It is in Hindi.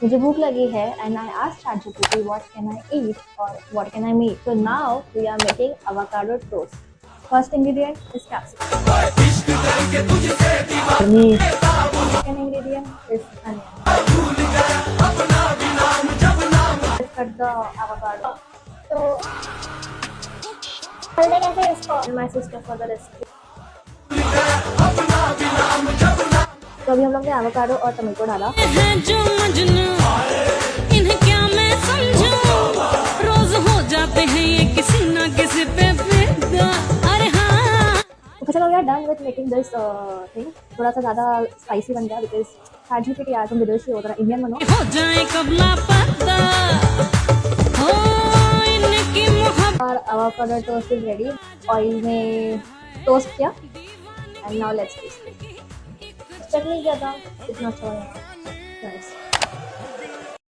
मुझे भूख लगी है and I asked ChatGPT what can I eat or what can I make. So now we are making avocado toast. First ingredient is capsicum. Second ingredient is onion. Let's cut the avocado. So कैसे इसको? My sister for the recipe. तो अभी हम लोग ने एवोकाडो और टमाटो डाला। जो मजनू इन्हें क्या मैं समझूं, रोज हो जाते हैं ये किसी ना किसी पे फिदा। अरे हाँ तो चलो we are done with making this thing. थोड़ा सा ज़्यादा स्पाइसी बन गया बिकॉज ChatGPT आया तुम विदेशी हो, थोड़ा इंडियन बनो। हो जाए कब लापता हो इनकी मोहब्बत। और avocado toast is ready. Oil में टोस्ट किया एंड नाउ लेट्स टेस्ट। चटनी ज़्यादा इतना अच्छा है।